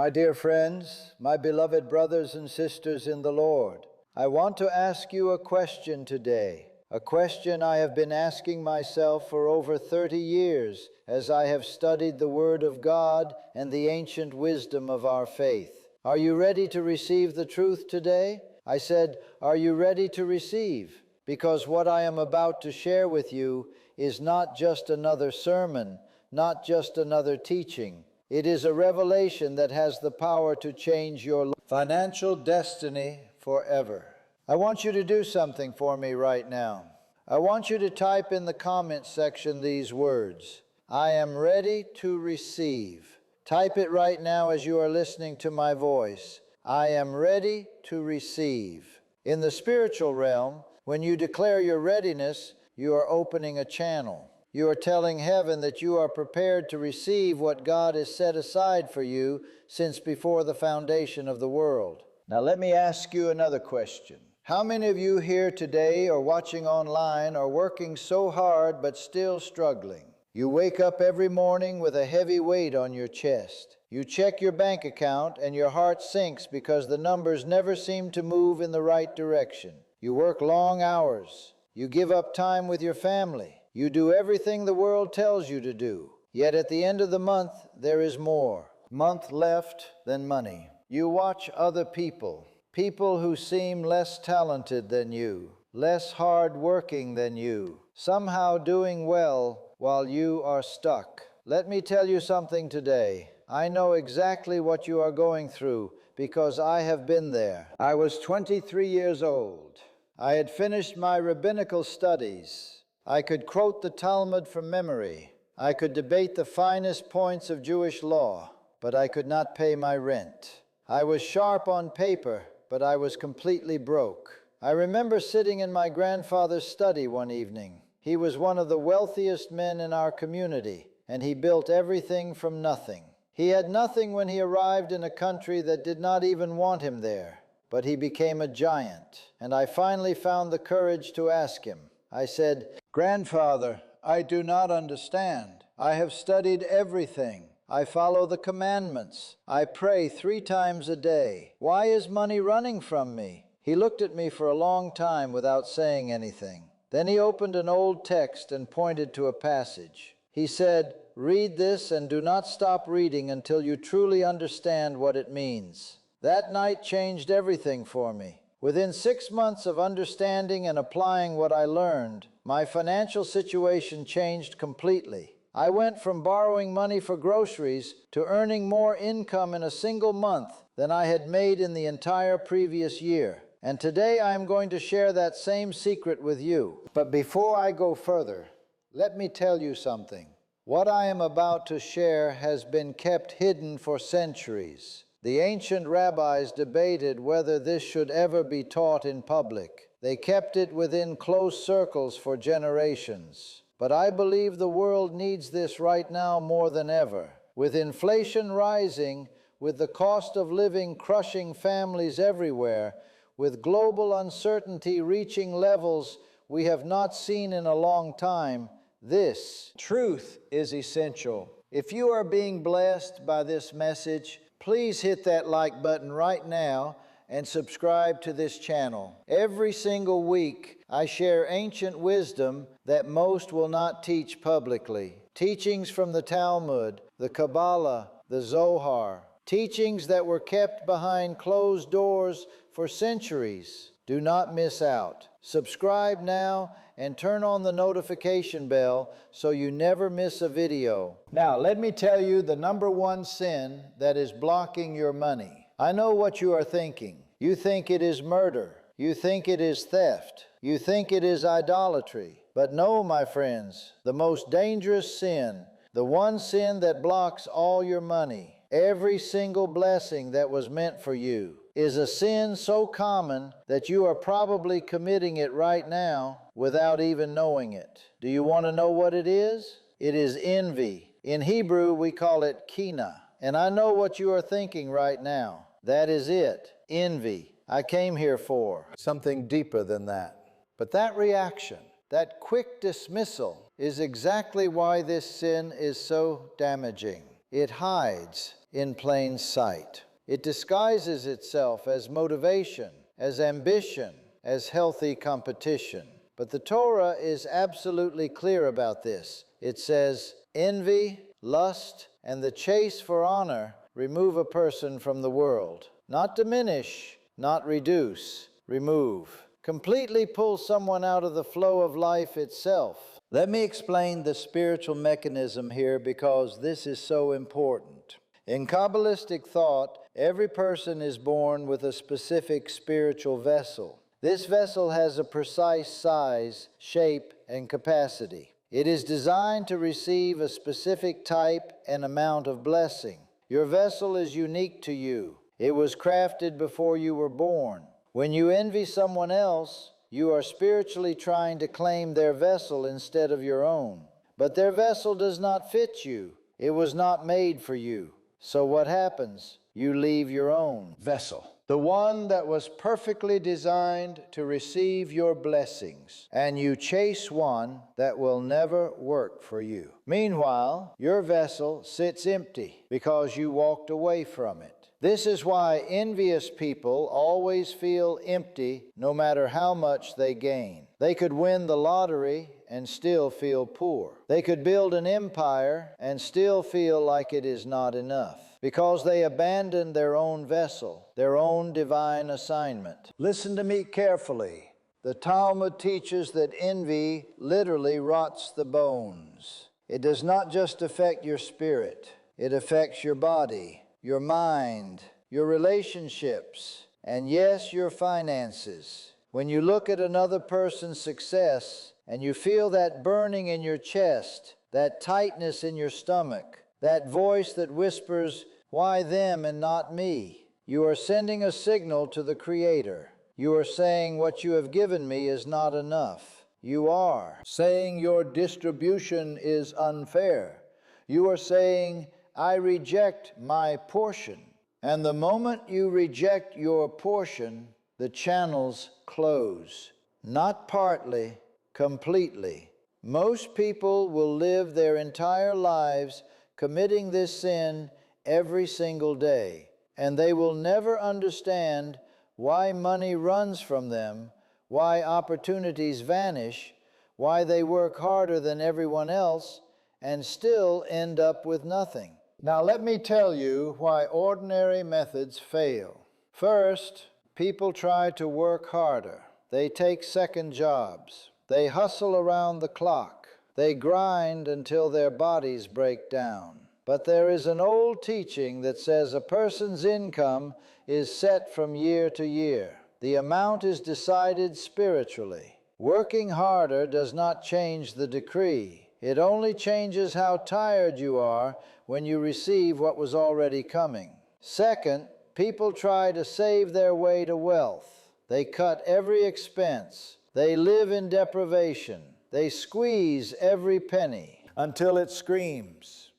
My dear friends, my beloved brothers and sisters in the Lord, I want to ask you a question today, a question I have been asking myself for over 30 years as I have studied the Word of God and the ancient wisdom of our faith. Are you ready to receive the truth today? I said, are you ready to receive? Because what I am about to share with you is not just another sermon, not just another teaching. It is a revelation that has the power to change your financial destiny forever. I want you to do something for me right now. I want you to type in the comment section these words, I am ready to receive. Type it right now as you are listening to my voice. I am ready to receive. In the spiritual realm, when you declare your readiness, you are opening a channel. You are telling heaven that you are prepared to receive what God has set aside for you since before the foundation of the world. Now let me ask you another question. How many of you here today or watching online are working so hard but still struggling? You wake up every morning with a heavy weight on your chest. You check your bank account and your heart sinks because the numbers never seem to move in the right direction. You work long hours. You give up time with your family. You do everything the world tells you to do. Yet at the end of the month, there is more. Month left than money. You watch other people who seem less talented than you, less hard-working than you, somehow doing well while you are stuck. Let me tell you something today. I know exactly what you are going through because I have been there. I was 23 years old. I had finished my rabbinical studies. I could quote the Talmud from memory. I could debate the finest points of Jewish law, but I could not pay my rent. I was sharp on paper, but I was completely broke. I remember sitting in my grandfather's study one evening. He was one of the wealthiest men in our community, and he built everything from nothing. He had nothing when he arrived in a country that did not even want him there, but he became a giant, and I finally found the courage to ask him. I said, Grandfather, I do not understand. I have studied everything. I follow the commandments. I pray 3 times a day. Why is money running from me? He looked at me for a long time without saying anything. Then he opened an old text and pointed to a passage. He said, read this and do not stop reading until you truly understand what it means. That night changed everything for me. Within 6 months of understanding and applying what I learned, my financial situation changed completely. I went from borrowing money for groceries to earning more income in a single month than I had made in the entire previous year. And today I am going to share that same secret with you. But before I go further, let me tell you something. What I am about to share has been kept hidden for centuries. The ancient rabbis debated whether this should ever be taught in public. They kept it within close circles for generations. But I believe the world needs this right now more than ever. With inflation rising, with the cost of living crushing families everywhere, with global uncertainty reaching levels we have not seen in a long time, this truth is essential. If you are being blessed by this message, please hit that like button right now and subscribe to this channel. Every single week, I share ancient wisdom that most will not teach publicly. Teachings from the Talmud, the Kabbalah, the Zohar. Teachings that were kept behind closed doors for centuries. Do not miss out. Subscribe now and turn on the notification bell so you never miss a video. Now, let me tell you the number one sin that is blocking your money. I know what you are thinking. You think it is murder. You think it is theft. You think it is idolatry. But no, my friends, the most dangerous sin, the one sin that blocks all your money, every single blessing that was meant for you, is a sin so common that you are probably committing it right now without even knowing it. Do you want to know what it is? It is envy. In Hebrew, we call it kina. And I know what you are thinking right now. That is it, envy. I came here for something deeper than that. But that reaction, that quick dismissal, is exactly why this sin is so damaging. It hides. in plain sight. It disguises itself as motivation, as ambition, as healthy competition. But the Torah is absolutely clear about this. It says, envy, lust, and the chase for honor remove a person from the world. Not diminish, not reduce, remove. Completely pull someone out of the flow of life itself. Let me explain the spiritual mechanism here because this is so important. In Kabbalistic thought, every person is born with a specific spiritual vessel. This vessel has a precise size, shape, and capacity. It is designed to receive a specific type and amount of blessing. Your vessel is unique to you. It was crafted before you were born. When you envy someone else, you are spiritually trying to claim their vessel instead of your own. But their vessel does not fit you. It was not made for you. So what happens? You leave your own vessel, the one that was perfectly designed to receive your blessings, and you chase one that will never work for you. Meanwhile, your vessel sits empty because you walked away from it. This is why envious people always feel empty no matter how much they gain. They could win the lottery and still feel poor. They could build an empire and still feel like it is not enough, because they abandoned their own vessel, their own divine assignment. Listen to me carefully. The Talmud teaches that envy literally rots the bones. It does not just affect your spirit, it affects your body, your mind, your relationships, and yes, your finances. When you look at another person's success and you feel that burning in your chest, that tightness in your stomach, that voice that whispers, "Why them and not me?" you are sending a signal to the Creator. You are saying, "What you have given me is not enough." You are saying your distribution is unfair. You are saying, "I reject my portion." And the moment you reject your portion, the channels close. Not partly, completely. Most people will live their entire lives committing this sin every single day, and they will never understand why money runs from them, why opportunities vanish, why they work harder than everyone else and still end up with nothing. Now let me tell you why ordinary methods fail. First, people try to work harder. They take second jobs. They hustle around the clock. They grind until their bodies break down. But there is an old teaching that says a person's income is set from year to year. The amount is decided spiritually. Working harder does not change the decree. It only changes how tired you are when you receive what was already coming. Second, people try to save their way to wealth. They cut every expense. They live in deprivation. They squeeze every penny until it screams.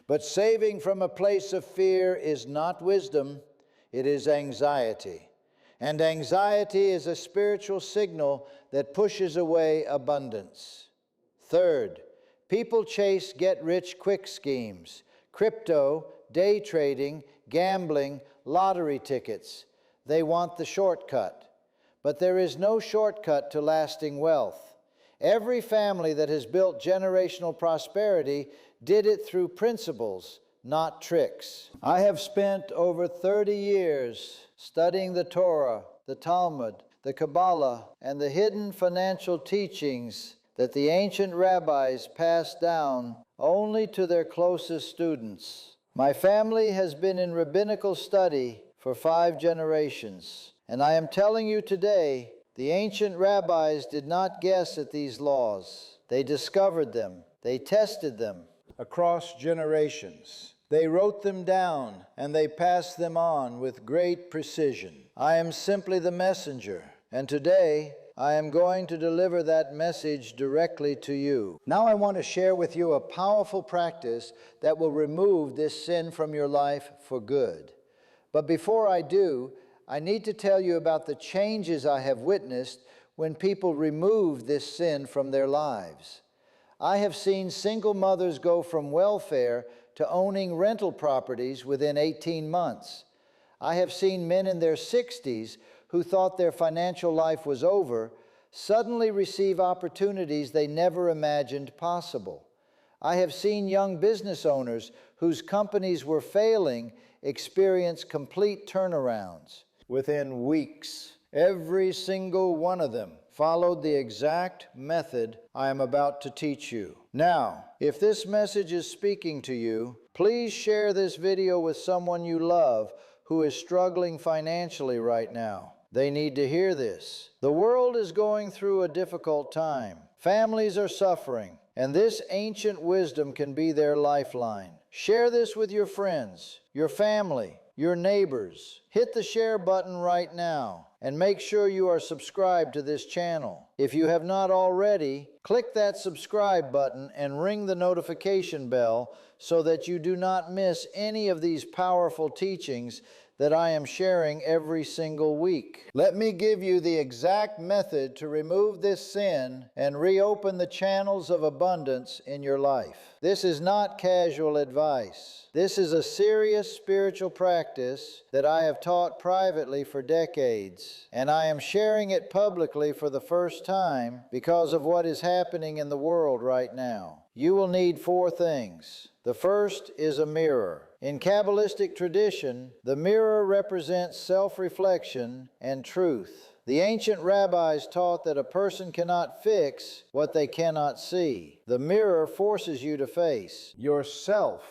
But saving from a place of fear is not wisdom, it is anxiety. And anxiety is a spiritual signal that pushes away abundance. Third, people chase get-rich-quick schemes, crypto, day trading, gambling, lottery tickets. They want the shortcut. But there is no shortcut to lasting wealth. Every family that has built generational prosperity did it through principles, not tricks. I have spent over 30 years studying the Torah, the Talmud, the Kabbalah, and the hidden financial teachings that the ancient rabbis passed down only to their closest students. My family has been in rabbinical study for 5 generations, and I am telling you today, the ancient rabbis did not guess at these laws. They discovered them. They tested them across generations. They wrote them down, and they passed them on with great precision. I am simply the messenger, and today I am going to deliver that message directly to you. Now I want to share with you a powerful practice that will remove this sin from your life for good. But before I do, I need to tell you about the changes I have witnessed when people remove this sin from their lives. I have seen single mothers go from welfare to owning rental properties within 18 months. I have seen men in their 60s who thought their financial life was over suddenly receive opportunities they never imagined possible. I have seen young business owners whose companies were failing experience complete turnarounds within weeks. Every single one of them followed the exact method I am about to teach you. Now, if this message is speaking to you, please share this video with someone you love who is struggling financially right now. They need to hear this. The world is going through a difficult time. Families are suffering, and this ancient wisdom can be their lifeline. Share this with your friends, your family, your neighbors. Hit the share button right now and make sure you are subscribed to this channel. If you have not already, click that subscribe button and ring the notification bell so that you do not miss any of these powerful teachings that I am sharing every single week. Let me give you the exact method to remove this sin and reopen the channels of abundance in your life. This is not casual advice. This is a serious spiritual practice that I have taught privately for decades, and I am sharing it publicly for the first time because of what is happening in the world right now. You will need 4 things. The first is a mirror. In Kabbalistic tradition, the mirror represents self-reflection and truth. The ancient rabbis taught that a person cannot fix what they cannot see. The mirror forces you to face yourself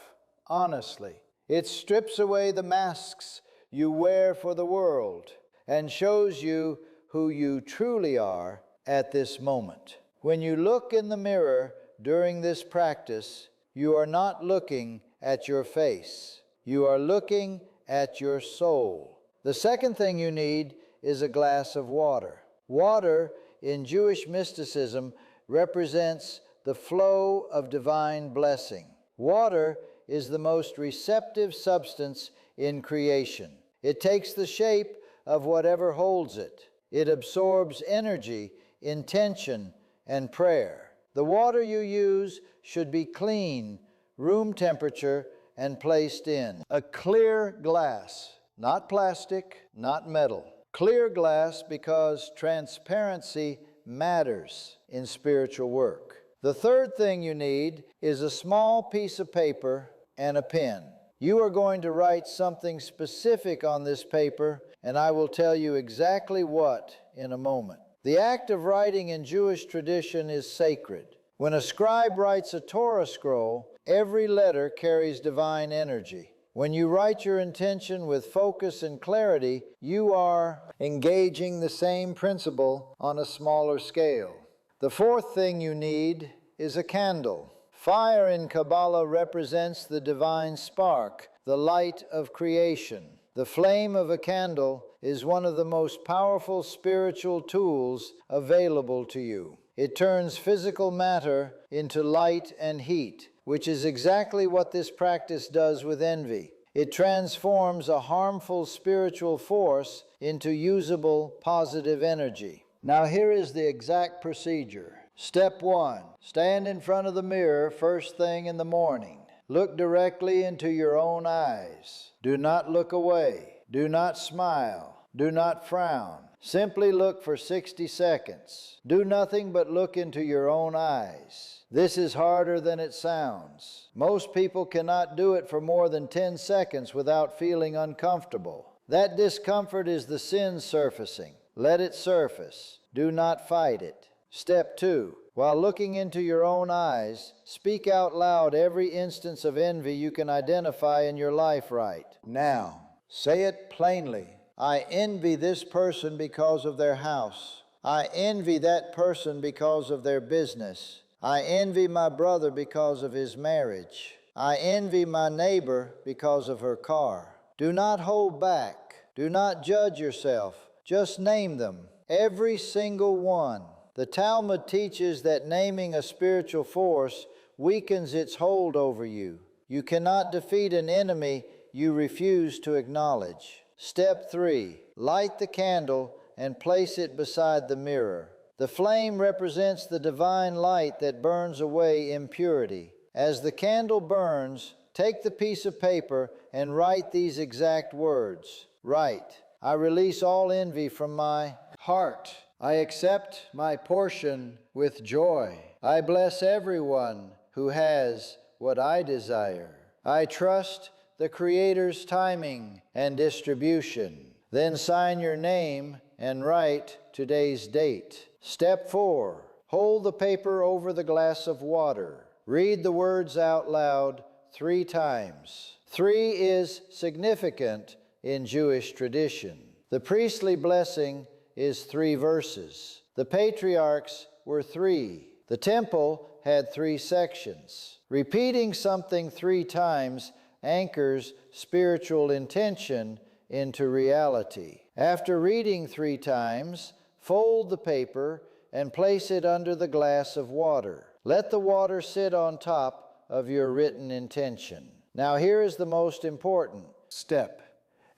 honestly. It strips away the masks you wear for the world and shows you who you truly are at this moment. When you look in the mirror during this practice, you are not looking at your face. You are looking at your soul. The second thing you need is a glass of water. Water in Jewish mysticism represents the flow of divine blessing. Water is the most receptive substance in creation. It takes the shape of whatever holds it. It absorbs energy, intention, and prayer. The water you use should be clean, room temperature, and placed in a clear glass, not plastic, not metal. Clear glass because transparency matters in spiritual work. The third thing you need is a small piece of paper and a pen. You are going to write something specific on this paper, and I will tell you exactly what in a moment. The act of writing in Jewish tradition is sacred. When a scribe writes a Torah scroll, every letter carries divine energy. When you write your intention with focus and clarity, you are engaging the same principle on a smaller scale. The fourth thing you need is a candle. Fire in Kabbalah represents the divine spark, the light of creation. The flame of a candle is one of the most powerful spiritual tools available to you. It turns physical matter into light and heat, which is exactly what this practice does with envy. It transforms a harmful spiritual force into usable positive energy. Now here is the exact procedure. Step 1. Stand in front of the mirror first thing in the morning. Look directly into your own eyes. Do not look away. Do not smile. Do not frown. Simply look for 60 seconds. Do nothing but look into your own eyes. This is harder than it sounds. Most people cannot do it for more than 10 seconds without feeling uncomfortable. That discomfort is the sin surfacing. Let it surface. Do not fight it. Step 2. While looking into your own eyes, speak out loud every instance of envy you can identify in your life right now. Say it plainly. I envy this person because of their house. I envy that person because of their business. I envy my brother because of his marriage. I envy my neighbor because of her car. Do not hold back. Do not judge yourself. Just name them, every single one. The Talmud teaches that naming a spiritual force weakens its hold over you. You cannot defeat an enemy you refuse to acknowledge. Step 3. Light the candle and place it beside the mirror. The flame represents the divine light that burns away impurity. As the candle burns, Take the piece of paper and write these exact words. Write, I release all envy from my heart. I accept my portion with joy. I bless everyone who has what I desire. I trust the Creator's timing and distribution. Then sign your name and write today's date. Step 4. Hold the paper over the glass of water. Read the words out loud 3 times. 3 is significant in Jewish tradition. The priestly blessing is 3 verses. The patriarchs were 3. The temple had 3 sections. Repeating something 3 times anchors spiritual intention into reality. After reading 3 times, fold the paper and place it under the glass of water. Let the water sit on top of your written intention. Now here is the most important step,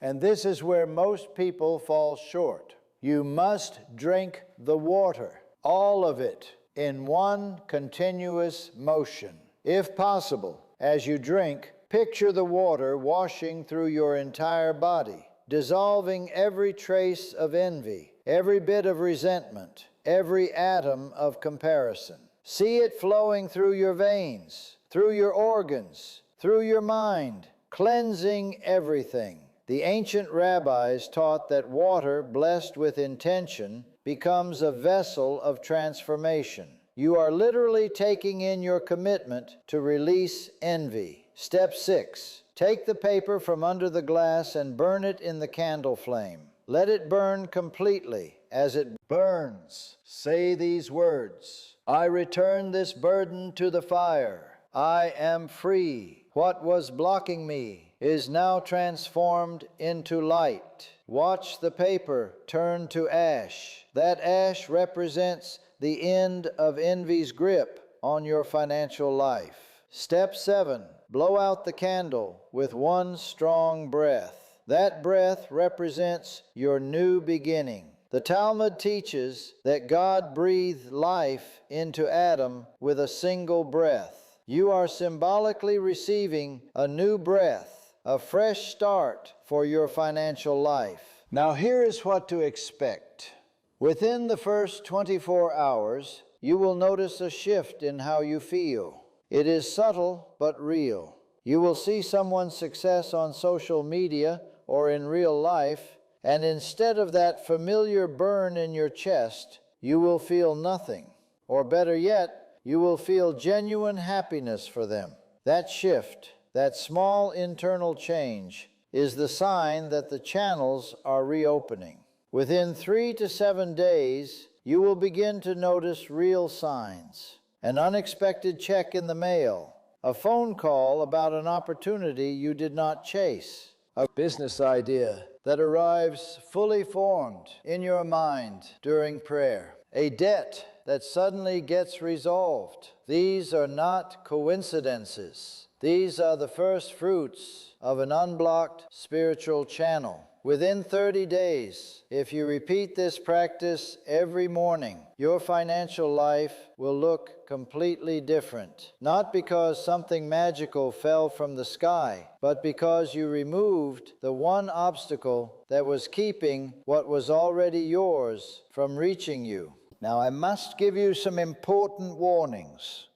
and this is where most people fall short. You must drink the water, all of it, in one continuous motion. If possible, as you drink, picture the water washing through your entire body, dissolving every trace of envy, every bit of resentment, every atom of comparison. See it flowing through your veins, through your organs, through your mind, cleansing everything. The ancient rabbis taught that water blessed with intention becomes a vessel of transformation. You are literally taking in your commitment to release envy. Step 6. Take the paper from under the glass and burn it in the candle flame. Let it burn completely. As it burns, say these words. I return this burden to the fire. I am free. What was blocking me is now transformed into light. Watch the paper turn to ash. That ash represents the end of envy's grip on your financial life. Step 7. Blow out the candle with one strong breath. That breath represents your new beginning. The Talmud teaches that God breathed life into Adam with a single breath. You are symbolically receiving a new breath, a fresh start for your financial life. Now here is what to expect. Within the first 24 hours, you will notice a shift in how you feel. It is subtle but real. You will see someone's success on social media or in real life, and instead of that familiar burn in your chest, you will feel nothing. Or better yet, you will feel genuine happiness for them. That shift, that small internal change, is the sign that the channels are reopening. Within 3 to 7 days, you will begin to notice real signs. An unexpected check in the mail, a phone call about an opportunity you did not chase, a business idea that arrives fully formed in your mind during prayer, a debt that suddenly gets resolved. These are not coincidences. These are the first fruits of an unblocked spiritual channel. Within 30 days, if you repeat this practice every morning, your financial life will look completely different. Not because something magical fell from the sky, but because you removed the one obstacle that was keeping what was already yours from reaching you. Now, I must give you some important warnings.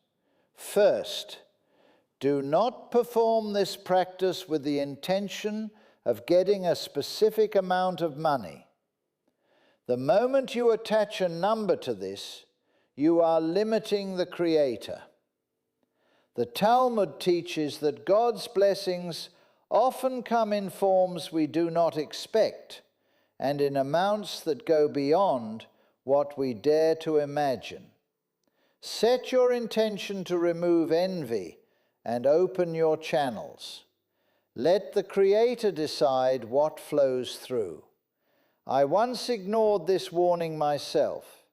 First, do not perform this practice with the intention of getting a specific amount of money. The moment you attach a number to this, you are limiting the Creator. The Talmud teaches that God's blessings often come in forms we do not expect and in amounts that go beyond what we dare to imagine. Set your intention to remove envy and open your channels. Let the Creator decide what flows through. I once ignored this warning myself.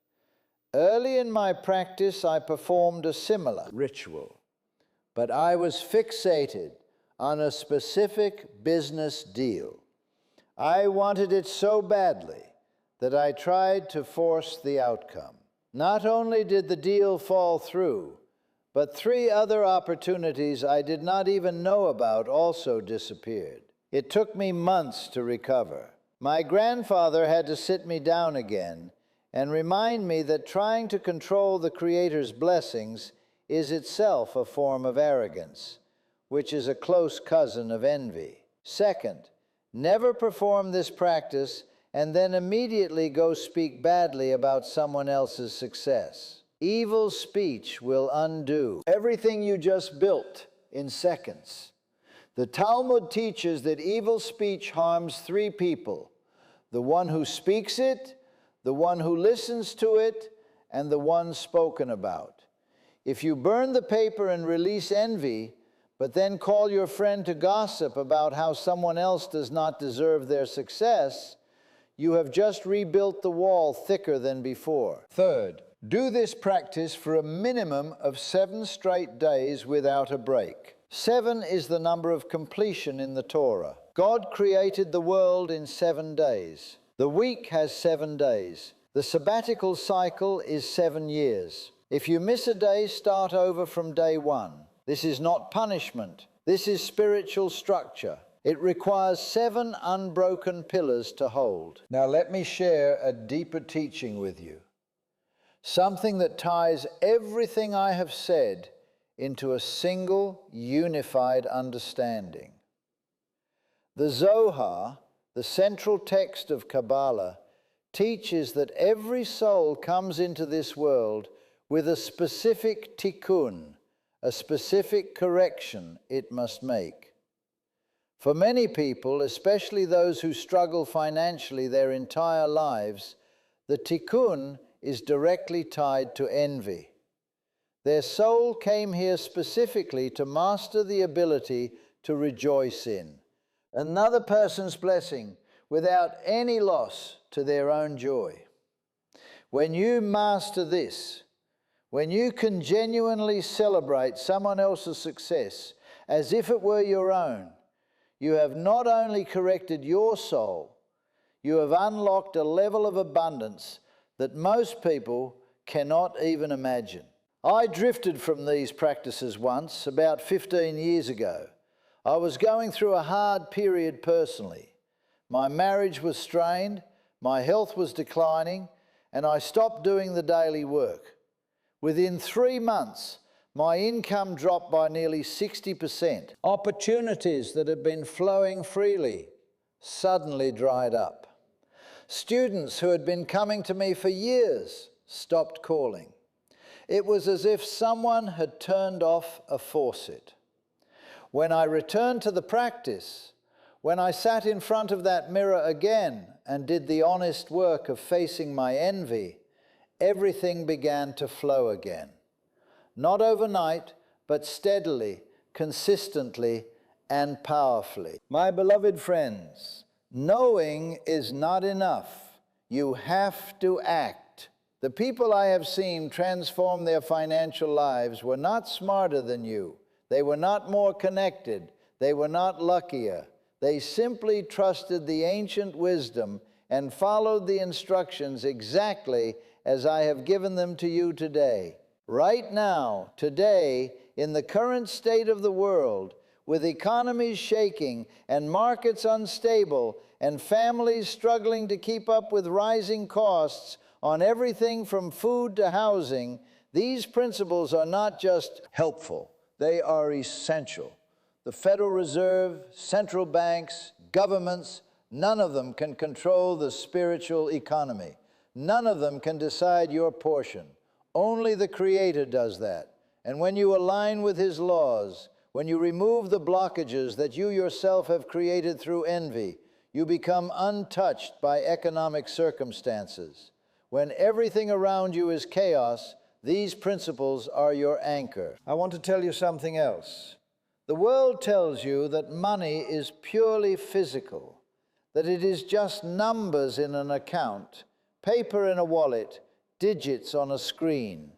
Early in my practice, I performed a similar ritual, but I was fixated on a specific business deal. I wanted it so badly that I tried to force the outcome. Not only did the deal fall through, But 3 other opportunities I did not even know about also disappeared. It took me months to recover. My grandfather had to sit me down again and remind me that trying to control the Creator's blessings is itself a form of arrogance, which is a close cousin of envy. Second, never perform this practice and then immediately go speak badly about someone else's success. Evil speech will undo everything you just built in seconds. The Talmud teaches that evil speech harms 3 people: the one who speaks it, the one who listens to it, and the one spoken about. If you burn the paper and release envy, but then call your friend to gossip about how someone else does not deserve their success, you have just rebuilt the wall thicker than before. Third, do this practice for a minimum of 7 straight days without a break. 7 is the number of completion in the Torah. God created the world in 7 days. The week has 7 days. The sabbatical cycle is 7 years. If you miss a day, start over from day 1. This is not punishment. This is spiritual structure. It requires 7 unbroken pillars to hold. Now let me share a deeper teaching with you. Something that ties everything I have said into a single, unified understanding. The Zohar, the central text of Kabbalah, teaches that every soul comes into this world with a specific tikkun, a specific correction it must make. For many people, especially those who struggle financially their entire lives, the tikkun is directly tied to envy. Their soul came here specifically to master the ability to rejoice in another person's blessing without any loss to their own joy. When you master this, when you can genuinely celebrate someone else's success as if it were your own, you have not only corrected your soul, you have unlocked a level of abundance that most people cannot even imagine. I drifted from these practices once, about 15 years ago. I was going through a hard period personally. My marriage was strained, my health was declining, and I stopped doing the daily work. Within 3 months, my income dropped by nearly 60%. Opportunities that had been flowing freely suddenly dried up. Students who had been coming to me for years stopped calling. It was as if someone had turned off a faucet. When I returned to the practice, when I sat in front of that mirror again and did the honest work of facing my envy, everything began to flow again. Not overnight, but steadily, consistently, and powerfully. My beloved friends, knowing is not enough. You have to act. The people I have seen transform their financial lives were not smarter than you. They were not more connected. They were not luckier. They simply trusted the ancient wisdom and followed the instructions exactly as I have given them to you today. Right now, today, in the current state of the world, with economies shaking and markets unstable and families struggling to keep up with rising costs on everything from food to housing, these principles are not just helpful, they are essential. The Federal Reserve, central banks, governments, none of them can control the spiritual economy. None of them can decide your portion. Only the Creator does that. And when you align with His laws, when you remove the blockages that you yourself have created through envy, you become untouched by economic circumstances. When everything around you is chaos, these principles are your anchor. I want to tell you something else. The world tells you that money is purely physical, that it is just numbers in an account, paper in a wallet, digits on a screen.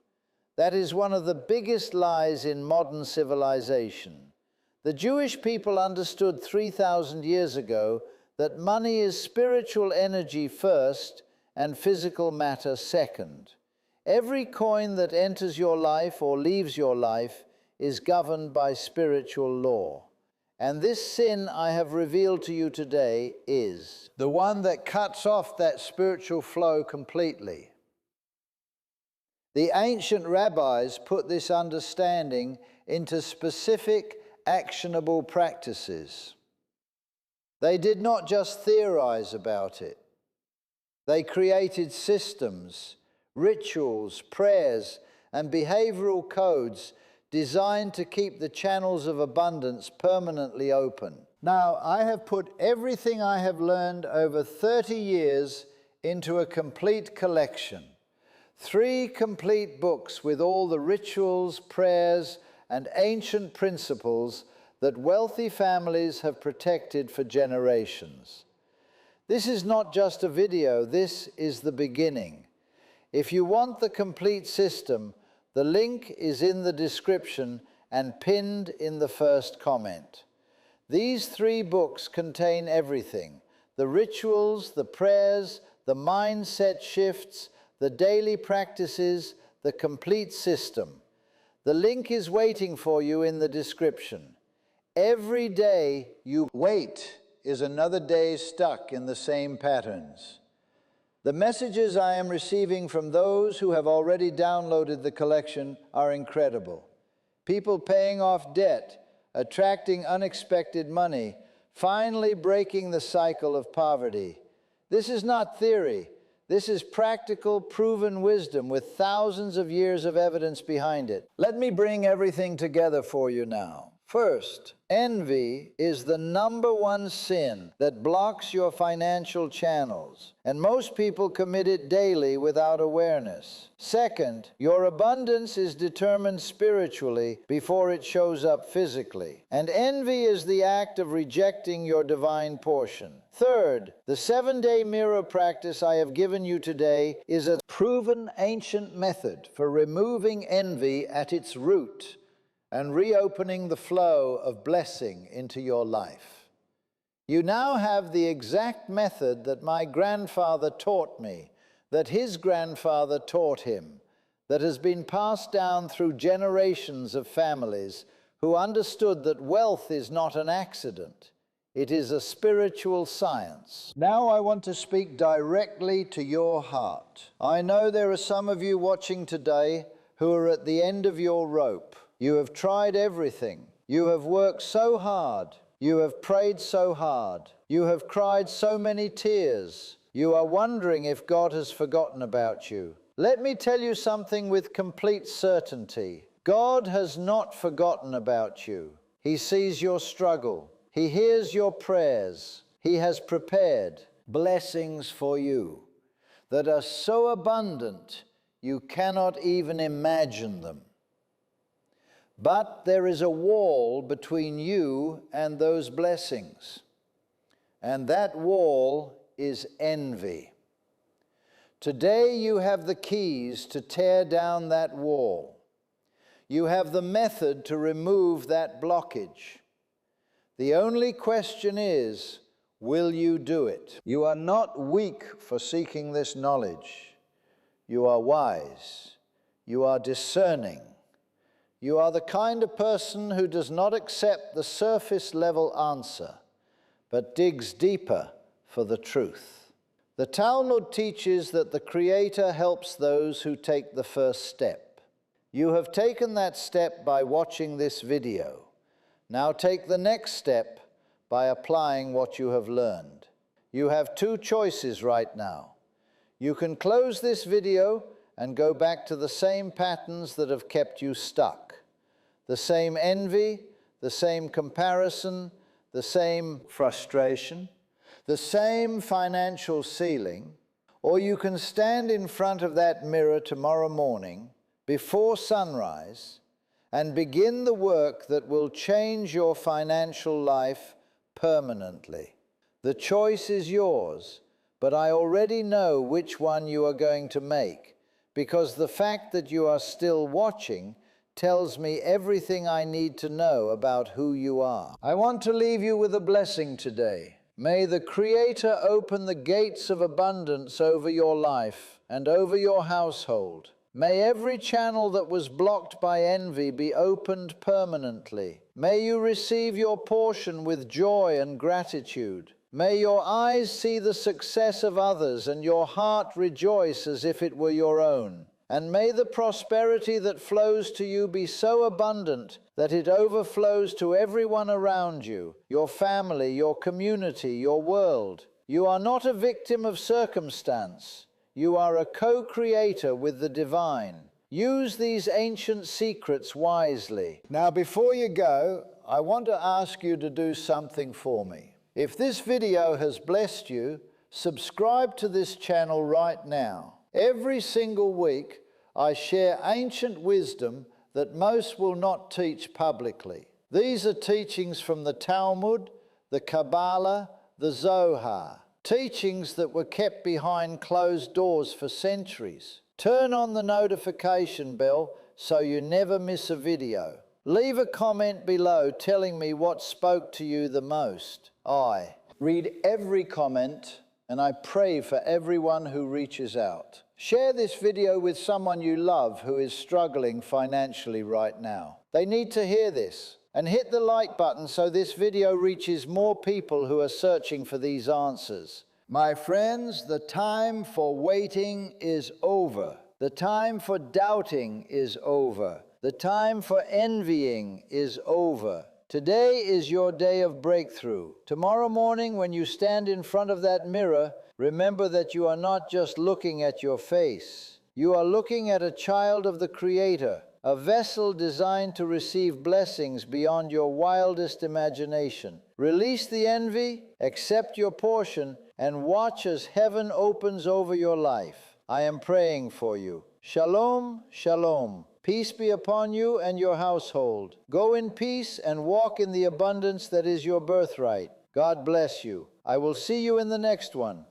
That is one of the biggest lies in modern civilization. The Jewish people understood 3,000 years ago that money is spiritual energy first and physical matter second. Every coin that enters your life or leaves your life is governed by spiritual law. And this sin I have revealed to you today is the one that cuts off that spiritual flow completely. The ancient rabbis put this understanding into specific, actionable practices. They did not just theorize about it. They created systems, rituals, prayers, and behavioral codes designed to keep the channels of abundance permanently open. Now, I have put everything I have learned over 30 years into a complete collection. 3 complete books with all the rituals, prayers, and ancient principles that wealthy families have protected for generations. This is not just a video, this is the beginning. If you want the complete system, the link is in the description and pinned in the first comment. These 3 books contain everything: the rituals, the prayers, the mindset shifts, the daily practices, the complete system. The link is waiting for you in the description. Every day you wait is another day stuck in the same patterns. The messages I am receiving from those who have already downloaded the collection are incredible. People paying off debt, attracting unexpected money, finally breaking the cycle of poverty. This is not theory. This is practical, proven wisdom with thousands of years of evidence behind it. Let me bring everything together for you now. First, envy is the #1 sin that blocks your financial channels, and most people commit it daily without awareness. Second, your abundance is determined spiritually before it shows up physically, and envy is the act of rejecting your divine portion. Third, the 7-day mirror practice I have given you today is a proven ancient method for removing envy at its root and reopening the flow of blessing into your life. You now have the exact method that my grandfather taught me, that his grandfather taught him, that has been passed down through generations of families who understood that wealth is not an accident. It is a spiritual science. Now I want to speak directly to your heart. I know there are some of you watching today who are at the end of your rope. You have tried everything. You have worked so hard. You have prayed so hard. You have cried so many tears. You are wondering if God has forgotten about you. Let me tell you something with complete certainty. God has not forgotten about you. He sees your struggle. He hears your prayers. He has prepared blessings for you that are so abundant you cannot even imagine them. But there is a wall between you and those blessings, and that wall is envy. Today you have the keys to tear down that wall. You have the method to remove that blockage. The only question is, will you do it? You are not weak for seeking this knowledge. You are wise. You are discerning. You are the kind of person who does not accept the surface-level answer, but digs deeper for the truth. The Talmud teaches that the Creator helps those who take the first step. You have taken that step by watching this video. Now take the next step by applying what you have learned. You have 2 choices right now. You can close this video and go back to the same patterns that have kept you stuck. The same envy, the same comparison, the same frustration, the same financial ceiling. Or you can stand in front of that mirror tomorrow morning before sunrise and begin the work that will change your financial life permanently. The choice is yours, but I already know which one you are going to make, because the fact that you are still watching tells me everything I need to know about who you are. I want to leave you with a blessing today. May the Creator open the gates of abundance over your life and over your household. May every channel that was blocked by envy be opened permanently. May you receive your portion with joy and gratitude. May your eyes see the success of others and your heart rejoice as if it were your own. And may the prosperity that flows to you be so abundant that it overflows to everyone around you, your family, your community, your world. You are not a victim of circumstance. You are a co-creator with the divine. Use these ancient secrets wisely. Now, before you go, I want to ask you to do something for me. If this video has blessed you, subscribe to this channel right now. Every single week, I share ancient wisdom that most will not teach publicly. These are teachings from the Talmud, the Kabbalah, the Zohar. Teachings that were kept behind closed doors for centuries. Turn on the notification bell so you never miss a video. Leave a comment below telling me what spoke to you the most. I read every comment and I pray for everyone who reaches out. Share this video with someone you love who is struggling financially right now. They need to hear this. And hit the like button so this video reaches more people who are searching for these answers. My friends, the time for waiting is over. The time for doubting is over. The time for envying is over. Today is your day of breakthrough. Tomorrow morning, when you stand in front of that mirror, remember that you are not just looking at your face. You are looking at a child of the Creator, a vessel designed to receive blessings beyond your wildest imagination. Release the envy, accept your portion, and watch as heaven opens over your life. I am praying for you. Shalom, shalom. Peace be upon you and your household. Go in peace and walk in the abundance that is your birthright. God bless you. I will see you in the next one.